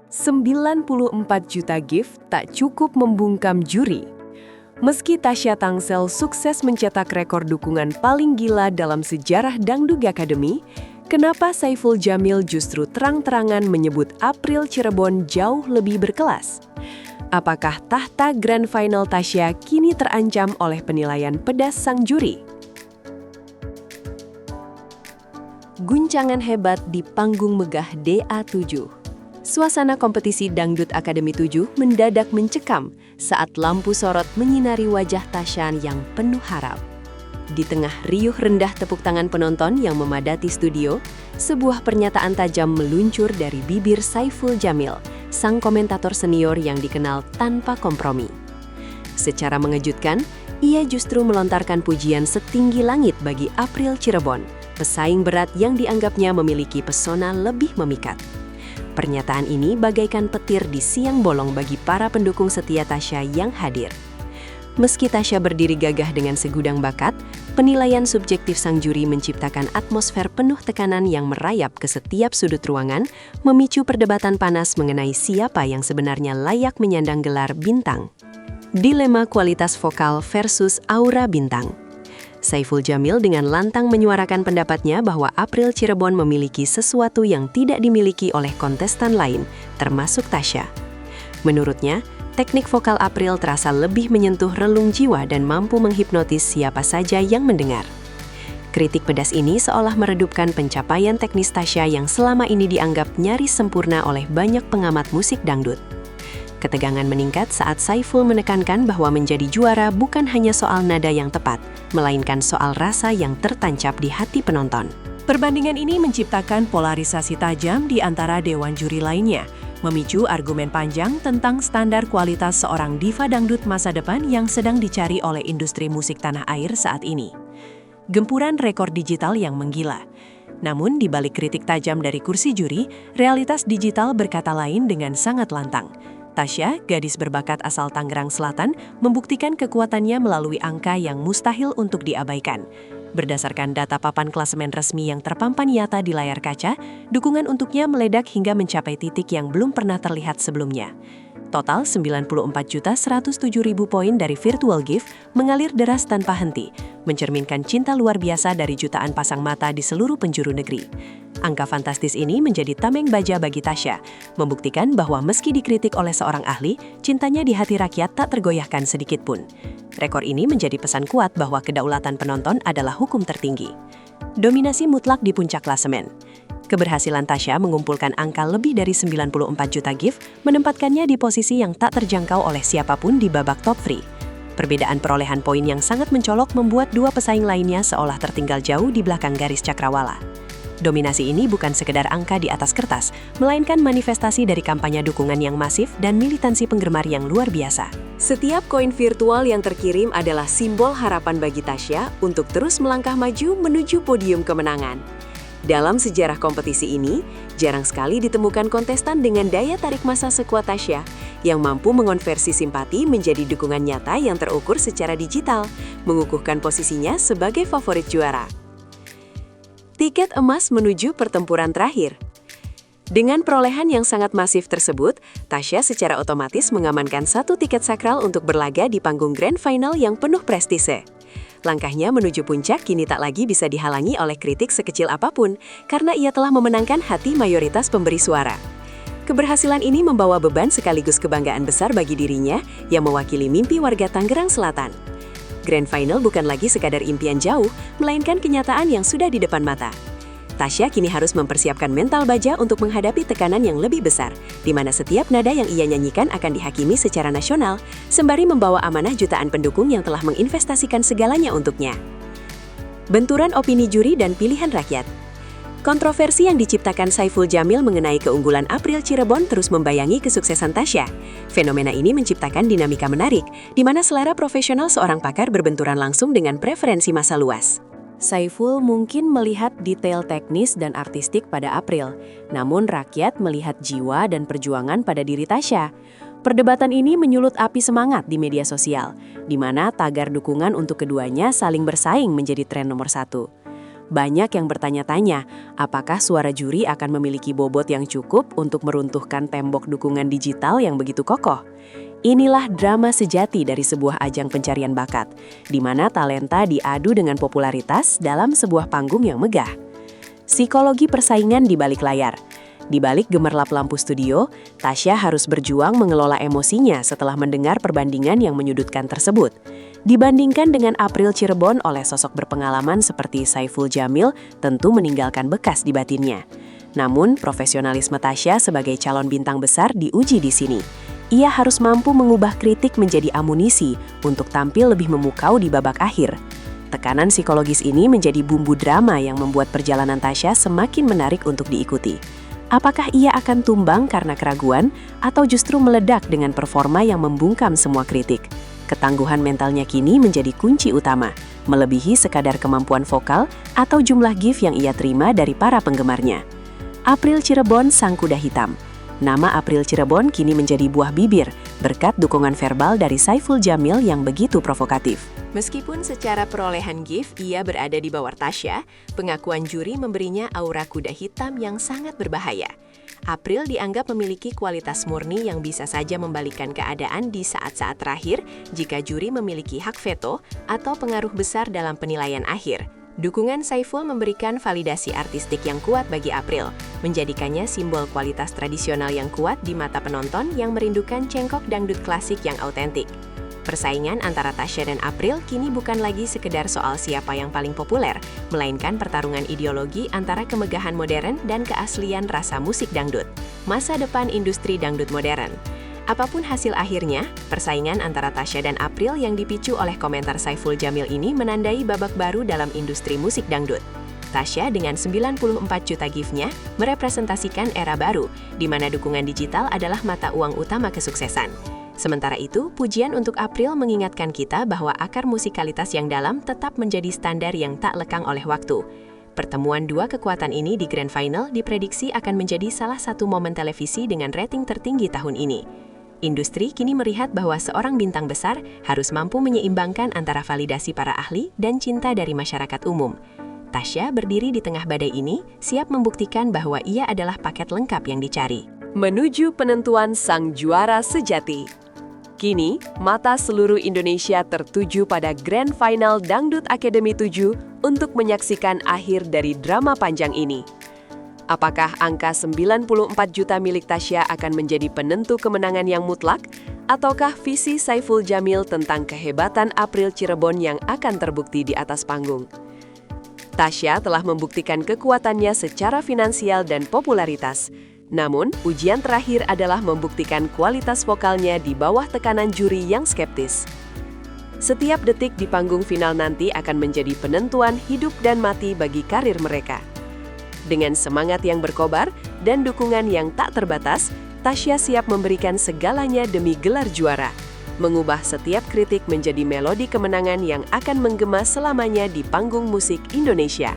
94 juta gift tak cukup membungkam juri. Meski Tasya Tangsel sukses mencetak rekor dukungan paling gila dalam sejarah Dangdut Academy, kenapa Saiful Jamil justru terang-terangan menyebut April Cirebon jauh lebih berkelas? Apakah tahta Grand Final Tasya kini terancam oleh penilaian pedas sang juri? Guncangan hebat di panggung megah DA7. Suasana kompetisi Dangdut Academy 7 mendadak mencekam saat lampu sorot menyinari wajah Tasya yang penuh harap. Di tengah riuh rendah tepuk tangan penonton yang memadati studio, sebuah pernyataan tajam meluncur dari bibir Saiful Jamil, sang komentator senior yang dikenal tanpa kompromi. Secara mengejutkan, ia justru melontarkan pujian setinggi langit bagi April Cirebon, pesaing berat yang dianggapnya memiliki pesona lebih memikat. Pernyataan ini bagaikan petir di siang bolong bagi para pendukung setia Tasya yang hadir. Meski Tasya berdiri gagah dengan segudang bakat, penilaian subjektif sang juri menciptakan atmosfer penuh tekanan yang merayap ke setiap sudut ruangan, memicu perdebatan panas mengenai siapa yang sebenarnya layak menyandang gelar bintang. Dilema kualitas vokal versus aura bintang. Saiful Jamil dengan lantang menyuarakan pendapatnya bahwa April Cirebon memiliki sesuatu yang tidak dimiliki oleh kontestan lain, termasuk Tasya. Menurutnya, teknik vokal April terasa lebih menyentuh relung jiwa dan mampu menghipnotis siapa saja yang mendengar. Kritik pedas ini seolah meredupkan pencapaian teknis Tasya yang selama ini dianggap nyaris sempurna oleh banyak pengamat musik dangdut. Ketegangan meningkat saat Saiful menekankan bahwa menjadi juara bukan hanya soal nada yang tepat, melainkan soal rasa yang tertancap di hati penonton. Perbandingan ini menciptakan polarisasi tajam di antara dewan juri lainnya, memicu argumen panjang tentang standar kualitas seorang diva dangdut masa depan yang sedang dicari oleh industri musik tanah air saat ini. Gempuran rekor digital yang menggila. Namun, di balik kritik tajam dari kursi juri, realitas digital berkata lain dengan sangat lantang. Tasya, gadis berbakat asal Tangerang Selatan, membuktikan kekuatannya melalui angka yang mustahil untuk diabaikan. Berdasarkan data papan klasemen resmi yang terpampang nyata di layar kaca, dukungan untuknya meledak hingga mencapai titik yang belum pernah terlihat sebelumnya. Total 94.107.000 poin dari virtual gift mengalir deras tanpa henti, mencerminkan cinta luar biasa dari jutaan pasang mata di seluruh penjuru negeri. Angka fantastis ini menjadi tameng baja bagi Tasya, membuktikan bahwa meski dikritik oleh seorang ahli, cintanya di hati rakyat tak tergoyahkan sedikit pun. Rekor ini menjadi pesan kuat bahwa kedaulatan penonton adalah hukum tertinggi. Dominasi mutlak di puncak klasemen. Keberhasilan Tasya mengumpulkan angka lebih dari 94 juta gift, menempatkannya di posisi yang tak terjangkau oleh siapapun di babak top 3. Perbedaan perolehan poin yang sangat mencolok membuat dua pesaing lainnya seolah tertinggal jauh di belakang garis cakrawala. Dominasi ini bukan sekedar angka di atas kertas, melainkan manifestasi dari kampanye dukungan yang masif dan militansi penggemar yang luar biasa. Setiap koin virtual yang terkirim adalah simbol harapan bagi Tasya untuk terus melangkah maju menuju podium kemenangan. Dalam sejarah kompetisi ini, jarang sekali ditemukan kontestan dengan daya tarik massa sekuat Tasya yang mampu mengonversi simpati menjadi dukungan nyata yang terukur secara digital, mengukuhkan posisinya sebagai favorit juara. Tiket emas menuju pertempuran terakhir. Dengan perolehan yang sangat masif tersebut, Tasya secara otomatis mengamankan satu tiket sakral untuk berlaga di panggung Grand Final yang penuh prestise. Langkahnya menuju puncak kini tak lagi bisa dihalangi oleh kritik sekecil apapun karena ia telah memenangkan hati mayoritas pemberi suara. Keberhasilan ini membawa beban sekaligus kebanggaan besar bagi dirinya yang mewakili mimpi warga Tangerang Selatan. Grand Final bukan lagi sekadar impian jauh, melainkan kenyataan yang sudah di depan mata. Tasya kini harus mempersiapkan mental baja untuk menghadapi tekanan yang lebih besar, di mana setiap nada yang ia nyanyikan akan dihakimi secara nasional, sembari membawa amanah jutaan pendukung yang telah menginvestasikan segalanya untuknya. Benturan opini juri dan pilihan rakyat. Kontroversi yang diciptakan Saiful Jamil mengenai keunggulan April Cirebon terus membayangi kesuksesan Tasya. Fenomena ini menciptakan dinamika menarik, di mana selera profesional seorang pakar berbenturan langsung dengan preferensi massa luas. Saiful mungkin melihat detail teknis dan artistik pada April, namun rakyat melihat jiwa dan perjuangan pada diri Tasya. Perdebatan ini menyulut api semangat di media sosial, di mana tagar dukungan untuk keduanya saling bersaing menjadi tren nomor 1. Banyak yang bertanya-tanya, apakah suara juri akan memiliki bobot yang cukup untuk meruntuhkan tembok dukungan digital yang begitu kokoh? Inilah drama sejati dari sebuah ajang pencarian bakat, di mana talenta diadu dengan popularitas dalam sebuah panggung yang megah. Psikologi persaingan di balik layar. Di balik gemerlap lampu studio, Tasya harus berjuang mengelola emosinya setelah mendengar perbandingan yang menyudutkan tersebut. Dibandingkan dengan April Cirebon oleh sosok berpengalaman seperti Saiful Jamil, tentu meninggalkan bekas di batinnya. Namun, profesionalisme Tasya sebagai calon bintang besar diuji di sini. Ia harus mampu mengubah kritik menjadi amunisi untuk tampil lebih memukau di babak akhir. Tekanan psikologis ini menjadi bumbu drama yang membuat perjalanan Tasya semakin menarik untuk diikuti. Apakah ia akan tumbang karena keraguan atau justru meledak dengan performa yang membungkam semua kritik? Ketangguhan mentalnya kini menjadi kunci utama, melebihi sekadar kemampuan vokal atau jumlah gift yang ia terima dari para penggemarnya. April Cirebon sang kuda hitam. Nama April Cirebon kini menjadi buah bibir berkat dukungan verbal dari Saiful Jamil yang begitu provokatif. Meskipun secara perolehan gift ia berada di bawah Tasya, pengakuan juri memberinya aura kuda hitam yang sangat berbahaya. April dianggap memiliki kualitas murni yang bisa saja membalikkan keadaan di saat-saat terakhir jika juri memiliki hak veto atau pengaruh besar dalam penilaian akhir. Dukungan Saiful memberikan validasi artistik yang kuat bagi April, menjadikannya simbol kualitas tradisional yang kuat di mata penonton yang merindukan cengkok dangdut klasik yang autentik. Persaingan antara Tasya dan April kini bukan lagi sekedar soal siapa yang paling populer, melainkan pertarungan ideologi antara kemegahan modern dan keaslian rasa musik dangdut. Masa depan industri dangdut modern. Apapun hasil akhirnya, persaingan antara Tasya dan April yang dipicu oleh komentar Saiful Jamil ini menandai babak baru dalam industri musik dangdut. Tasya dengan 94 juta gift-nya merepresentasikan era baru, di mana dukungan digital adalah mata uang utama kesuksesan. Sementara itu, pujian untuk April mengingatkan kita bahwa akar musikalitas yang dalam tetap menjadi standar yang tak lekang oleh waktu. Pertemuan dua kekuatan ini di Grand Final diprediksi akan menjadi salah satu momen televisi dengan rating tertinggi tahun ini. Industri kini melihat bahwa seorang bintang besar harus mampu menyeimbangkan antara validasi para ahli dan cinta dari masyarakat umum. Tasya berdiri di tengah badai ini, siap membuktikan bahwa ia adalah paket lengkap yang dicari. Menuju penentuan sang juara sejati. Kini, mata seluruh Indonesia tertuju pada Grand Final Dangdut Academy 7 untuk menyaksikan akhir dari drama panjang ini. Apakah angka 94 juta milik Tasya akan menjadi penentu kemenangan yang mutlak? Ataukah visi Saiful Jamil tentang kehebatan April Cirebon yang akan terbukti di atas panggung? Tasya telah membuktikan kekuatannya secara finansial dan popularitas. Namun, ujian terakhir adalah membuktikan kualitas vokalnya di bawah tekanan juri yang skeptis. Setiap detik di panggung final nanti akan menjadi penentuan hidup dan mati bagi karir mereka. Dengan semangat yang berkobar dan dukungan yang tak terbatas, Tasya siap memberikan segalanya demi gelar juara, mengubah setiap kritik menjadi melodi kemenangan yang akan menggema selamanya di panggung musik Indonesia.